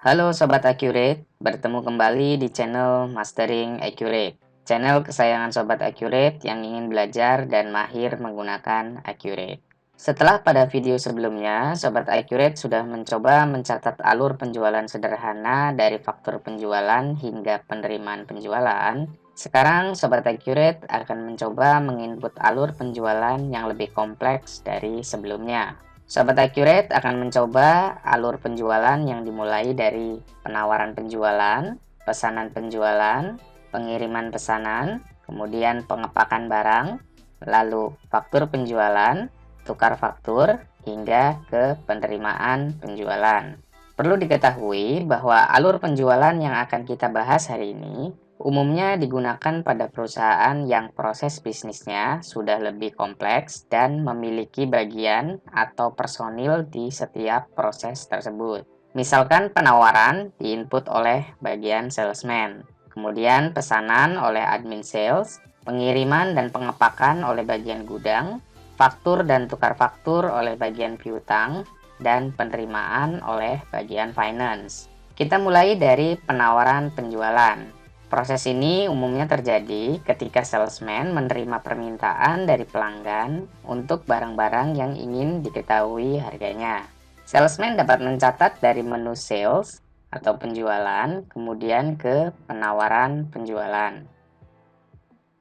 Halo Sobat Accurate, bertemu kembali di channel Mastering Accurate. Channel kesayangan Sobat Accurate yang ingin belajar dan mahir menggunakan Accurate. Setelah pada video sebelumnya, Sobat Accurate sudah mencoba mencatat alur penjualan sederhana dari faktur penjualan hingga penerimaan penjualan. Sekarang Sobat Accurate akan mencoba menginput alur penjualan yang lebih kompleks dari sebelumnya. Sobat Accurate akan mencoba alur penjualan yang dimulai dari penawaran penjualan, pesanan penjualan, pengiriman pesanan, kemudian pengepakan barang, lalu faktur penjualan, tukar faktur, hingga ke penerimaan penjualan. Perlu diketahui bahwa alur penjualan yang akan kita bahas hari ini umumnya digunakan pada perusahaan yang proses bisnisnya sudah lebih kompleks dan memiliki bagian atau personil di setiap proses tersebut. Misalkan penawaran diinput oleh bagian salesman, kemudian pesanan oleh admin sales, pengiriman dan pengepakan oleh bagian gudang, faktur dan tukar faktur oleh bagian piutang, dan penerimaan oleh bagian finance. Kita mulai dari penawaran penjualan. Proses ini umumnya terjadi ketika salesman menerima permintaan dari pelanggan untuk barang-barang yang ingin diketahui harganya. Salesman dapat mencatat dari menu sales atau penjualan, kemudian ke penawaran penjualan.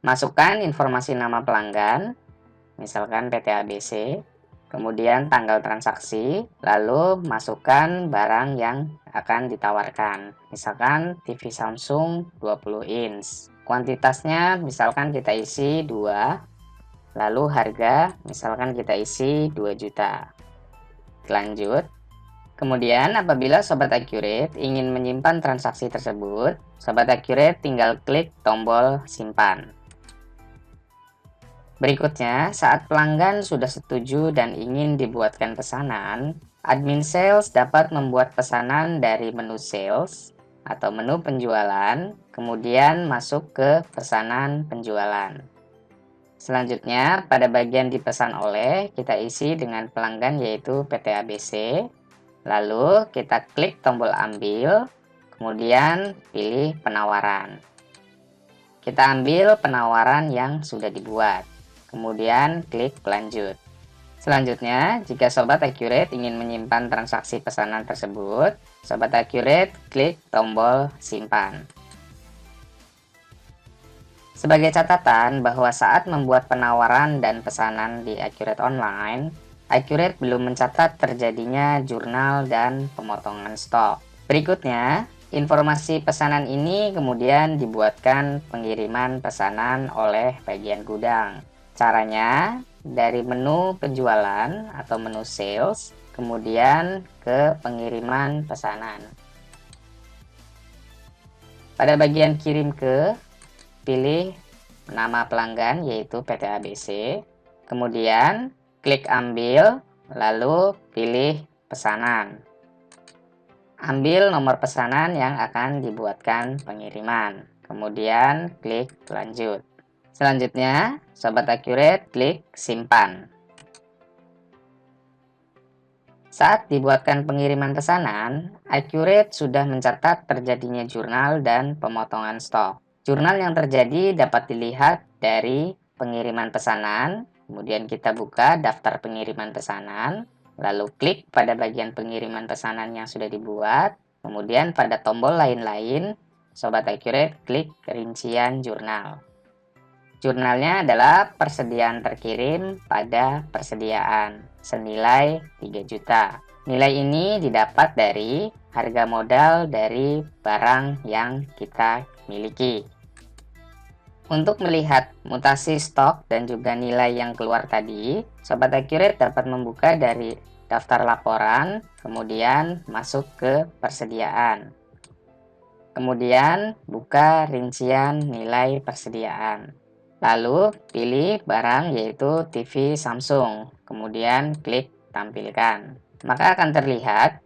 Masukkan informasi nama pelanggan, misalkan PT ABC, kemudian tanggal transaksi, lalu masukkan barang yang akan ditawarkan. Misalkan TV Samsung 20 inch. Kuantitasnya misalkan kita isi 2, lalu harga misalkan kita isi 2 juta. Lanjut. Kemudian apabila Sobat Accurate ingin menyimpan transaksi tersebut, Sobat Accurate tinggal klik tombol simpan. Berikutnya, saat pelanggan sudah setuju dan ingin dibuatkan pesanan, admin sales dapat membuat pesanan dari menu sales atau menu penjualan, kemudian masuk ke pesanan penjualan. Selanjutnya, pada bagian dipesan oleh, kita isi dengan pelanggan yaitu PT ABC, lalu kita klik tombol ambil, kemudian pilih penawaran. Kita ambil penawaran yang sudah dibuat. Kemudian klik lanjut. Selanjutnya, jika Sobat Accurate ingin menyimpan transaksi pesanan tersebut, Sobat Accurate klik tombol simpan. Sebagai catatan bahwa saat membuat penawaran dan pesanan di Accurate Online, Accurate belum mencatat terjadinya jurnal dan pemotongan stok. Berikutnya, informasi pesanan ini kemudian dibuatkan pengiriman pesanan oleh bagian gudang. Caranya, dari menu penjualan atau menu sales, kemudian ke pengiriman pesanan. Pada bagian kirim ke, pilih nama pelanggan yaitu PT ABC, kemudian klik ambil, lalu pilih pesanan. Ambil nomor pesanan yang akan dibuatkan pengiriman, kemudian klik lanjut. Selanjutnya, Sobat Accurate klik simpan. Saat dibuatkan pengiriman pesanan, Accurate sudah mencatat terjadinya jurnal dan pemotongan stok. Jurnal yang terjadi dapat dilihat dari pengiriman pesanan, kemudian kita buka daftar pengiriman pesanan, lalu klik pada bagian pengiriman pesanan yang sudah dibuat, kemudian pada tombol lain-lain, Sobat Accurate klik rincian jurnal. Jurnalnya adalah persediaan terkirim pada persediaan senilai 3 juta. Nilai ini didapat dari harga modal dari barang yang kita miliki. Untuk melihat mutasi stok dan juga nilai yang keluar tadi, Sobat Accurate dapat membuka dari daftar laporan, kemudian masuk ke persediaan. Kemudian buka rincian nilai persediaan. Lalu pilih barang yaitu TV Samsung, kemudian klik tampilkan. Maka akan terlihat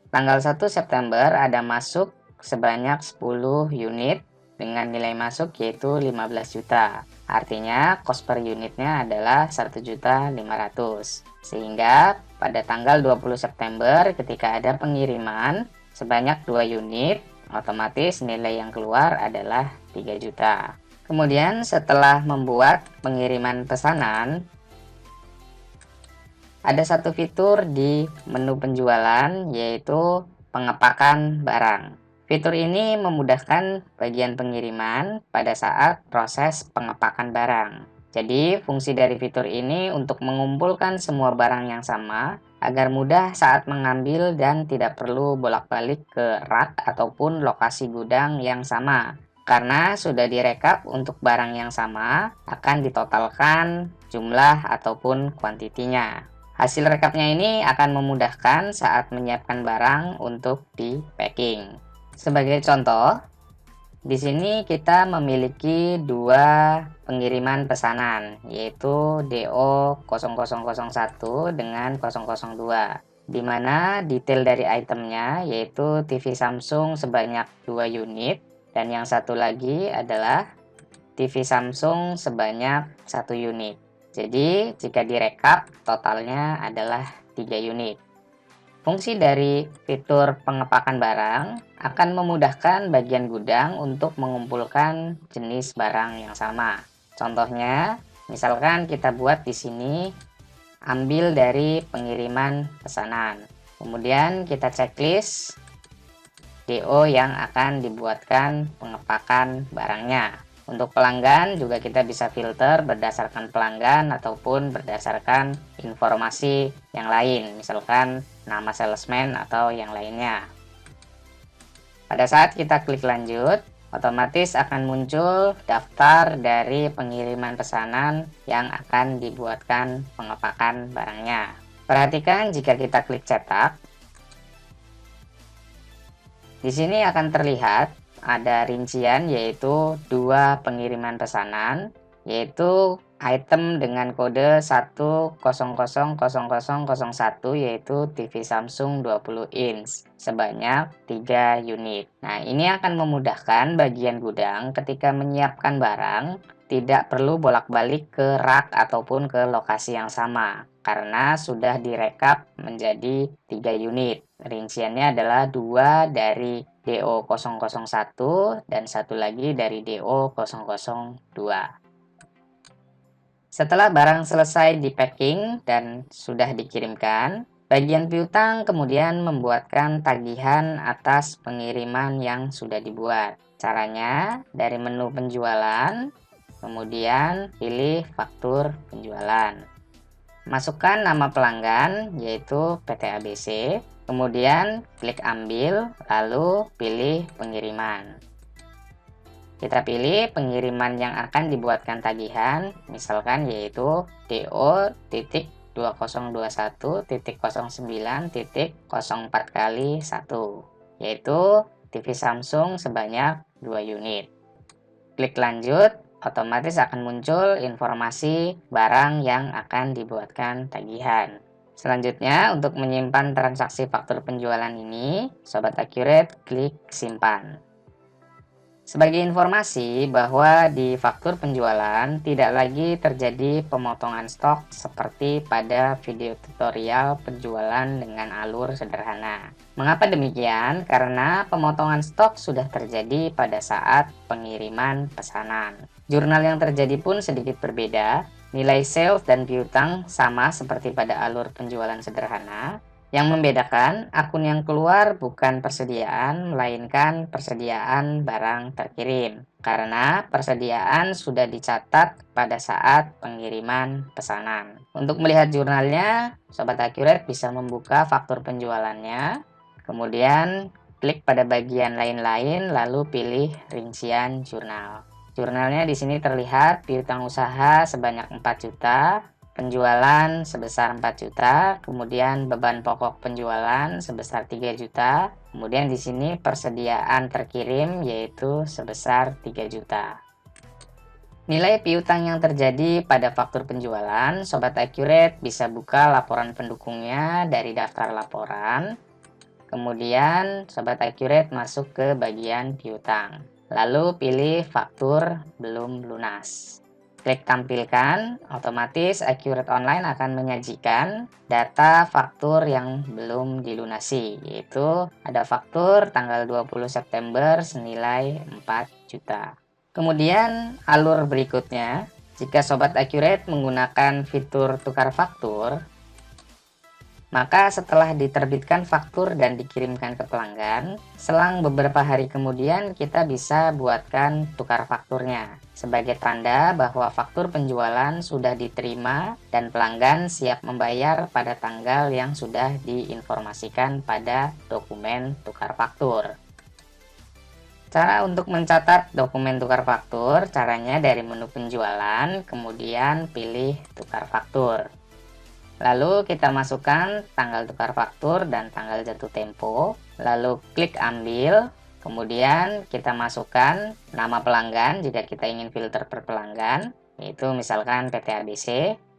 tanggal 1 September ada masuk sebanyak 10 unit dengan nilai masuk yaitu 15 juta. Artinya cost per unitnya adalah 1.500.000. Sehingga pada tanggal 20 September ketika ada pengiriman sebanyak 2 unit, otomatis nilai yang keluar adalah 3 juta. Kemudian setelah membuat pengiriman pesanan, ada satu fitur di menu penjualan, yaitu pengepakan barang. Fitur ini memudahkan bagian pengiriman pada saat proses pengepakan barang. Jadi, fungsi dari fitur ini untuk mengumpulkan semua barang yang sama agar mudah saat mengambil dan tidak perlu bolak-balik ke rak ataupun lokasi gudang yang sama. Karena sudah direkap untuk barang yang sama, akan ditotalkan jumlah ataupun kuantitinya. Hasil rekapnya ini akan memudahkan saat menyiapkan barang untuk di packing. Sebagai contoh, di sini kita memiliki dua pengiriman pesanan, yaitu DO 0001 dengan 002, di mana detail dari itemnya yaitu TV Samsung sebanyak 2 unit, dan yang satu lagi adalah TV Samsung sebanyak 1 unit. Jadi, jika direkap, totalnya adalah 3 unit. Fungsi dari fitur pengepakan barang akan memudahkan bagian gudang untuk mengumpulkan jenis barang yang sama. Contohnya, misalkan kita buat di sini, ambil dari pengiriman pesanan. Kemudian kita checklist DO yang akan dibuatkan pengepakan barangnya. Untuk pelanggan juga kita bisa filter berdasarkan pelanggan ataupun berdasarkan informasi yang lain, misalkan nama salesman atau yang lainnya. Pada saat kita klik lanjut, otomatis akan muncul daftar dari pengiriman pesanan yang akan dibuatkan pengepakan barangnya. Perhatikan jika kita klik cetak, di sini akan terlihat ada rincian yaitu dua pengiriman pesanan, yaitu item dengan kode 1000001 yaitu TV Samsung 20 inch sebanyak 3 unit. Nah, ini akan memudahkan bagian gudang ketika menyiapkan barang, tidak perlu bolak-balik ke rak ataupun ke lokasi yang sama karena sudah direkap menjadi 3 unit. Rinciannya adalah 2 dari DO 001 dan satu lagi dari DO 002. Setelah barang selesai di packing dan sudah dikirimkan, bagian piutang kemudian membuatkan tagihan atas pengiriman yang sudah dibuat. Caranya dari menu penjualan, kemudian pilih faktur penjualan. Masukkan nama pelanggan yaitu PT ABC, kemudian klik ambil, lalu pilih pengiriman. Kita pilih pengiriman yang akan dibuatkan tagihan, misalkan yaitu DO.2021.09.04 yaitu TV Samsung sebanyak 2 unit. Klik lanjut, otomatis akan muncul informasi barang yang akan dibuatkan tagihan. Selanjutnya, untuk menyimpan transaksi faktur penjualan ini, Sobat Accurate klik simpan. Sebagai informasi bahwa di faktur penjualan tidak lagi terjadi pemotongan stok seperti pada video tutorial penjualan dengan alur sederhana. Mengapa demikian? Karena pemotongan stok sudah terjadi pada saat pengiriman pesanan. Jurnal yang terjadi pun sedikit berbeda. Nilai sales dan piutang sama seperti pada alur penjualan sederhana. Yang membedakan, akun yang keluar bukan persediaan, melainkan persediaan barang terkirim. Karena persediaan sudah dicatat pada saat pengiriman pesanan. Untuk melihat jurnalnya, Sobat Accurate bisa membuka faktur penjualannya. Kemudian klik pada bagian lain-lain, lalu pilih rincian jurnal. Jurnalnya di sini terlihat piutang usaha sebanyak 4 juta. Penjualan sebesar 4 juta, kemudian beban pokok penjualan sebesar 3 juta, kemudian di sini persediaan terkirim yaitu sebesar 3 juta. Nilai piutang yang terjadi pada faktur penjualan, Sobat Accurate bisa buka laporan pendukungnya dari daftar laporan. Kemudian Sobat Accurate masuk ke bagian piutang. Lalu pilih faktur belum lunas. klik tampilkan, otomatis Accurate Online akan menyajikan data faktur yang belum dilunasi, yaitu ada faktur tanggal 20 September senilai 4 juta. Kemudian alur berikutnya, jika Sobat Accurate menggunakan fitur tukar faktur, maka setelah diterbitkan faktur dan dikirimkan ke pelanggan, selang beberapa hari kemudian kita bisa buatkan tukar fakturnya sebagai tanda bahwa faktur penjualan sudah diterima dan pelanggan siap membayar pada tanggal yang sudah diinformasikan pada dokumen tukar faktur. Cara untuk mencatat dokumen tukar faktur, caranya dari menu penjualan, kemudian pilih tukar faktur. Lalu kita masukkan tanggal tukar faktur dan tanggal jatuh tempo, lalu klik ambil, kemudian kita masukkan nama pelanggan jika kita ingin filter per pelanggan, yaitu misalkan PT ABC.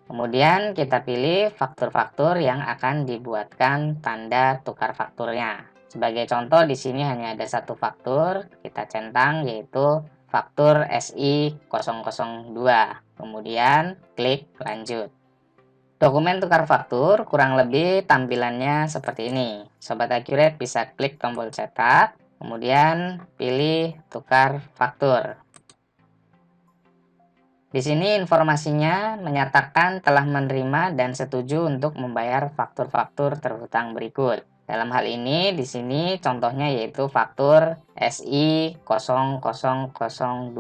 Kemudian kita pilih faktur-faktur yang akan dibuatkan tanda tukar fakturnya. Sebagai contoh di sini hanya ada satu faktur, kita centang yaitu faktur SI002. Kemudian klik lanjut. Dokumen tukar faktur kurang lebih tampilannya seperti ini. Sobat Accurate bisa klik tombol cetak, kemudian pilih tukar faktur. Di sini informasinya menyatakan telah menerima dan setuju untuk membayar faktur-faktur terhutang berikut. Dalam hal ini, di sini contohnya yaitu faktur SI00002.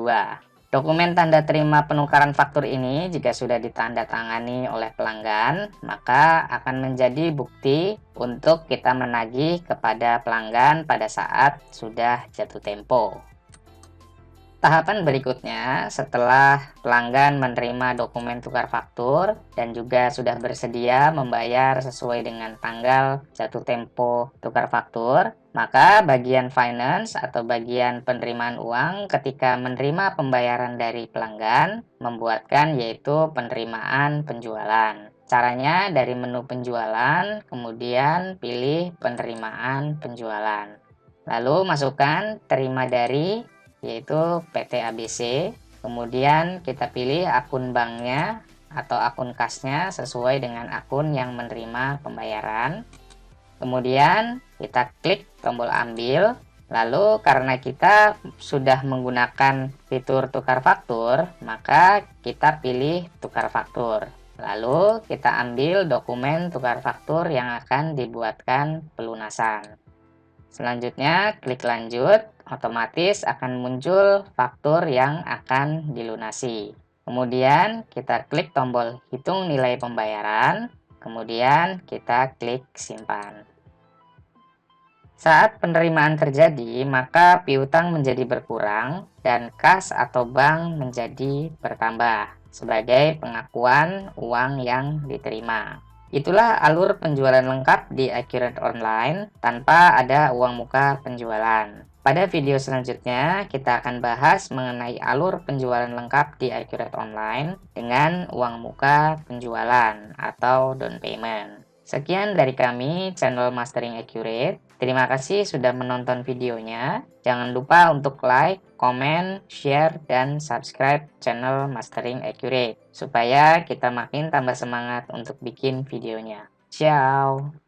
Dokumen tanda terima penukaran faktur ini jika sudah ditandatangani oleh pelanggan, maka akan menjadi bukti untuk kita menagih kepada pelanggan pada saat sudah jatuh tempo. Tahapan berikutnya, setelah pelanggan menerima dokumen tukar faktur dan juga sudah bersedia membayar sesuai dengan tanggal jatuh tempo tukar faktur, maka bagian finance atau bagian penerimaan uang ketika menerima pembayaran dari pelanggan membuatkan yaitu penerimaan penjualan. Caranya dari menu penjualan, kemudian pilih penerimaan penjualan. Lalu masukkan terima dari yaitu PT ABC, kemudian kita pilih akun banknya atau akun kasnya sesuai dengan akun yang menerima pembayaran. Kemudian kita klik tombol ambil, lalu karena kita sudah menggunakan fitur tukar faktur, maka kita pilih tukar faktur. Lalu kita ambil dokumen tukar faktur yang akan dibuatkan pelunasan. Selanjutnya klik lanjut, otomatis akan muncul faktur yang akan dilunasi. Kemudian kita klik tombol hitung nilai pembayaran, kemudian kita klik simpan. Saat penerimaan terjadi, maka piutang menjadi berkurang dan kas atau bank menjadi bertambah sebagai pengakuan uang yang diterima. Itulah alur penjualan lengkap di Accurate Online tanpa ada uang muka penjualan. Pada video selanjutnya, kita akan bahas mengenai alur penjualan lengkap di Accurate Online dengan uang muka penjualan atau down payment. Sekian dari kami, channel Mastering Accurate. Terima kasih sudah menonton videonya. Jangan lupa untuk like, komen, share, dan subscribe channel Mastering Accurate supaya kita makin tambah semangat untuk bikin videonya. Ciao!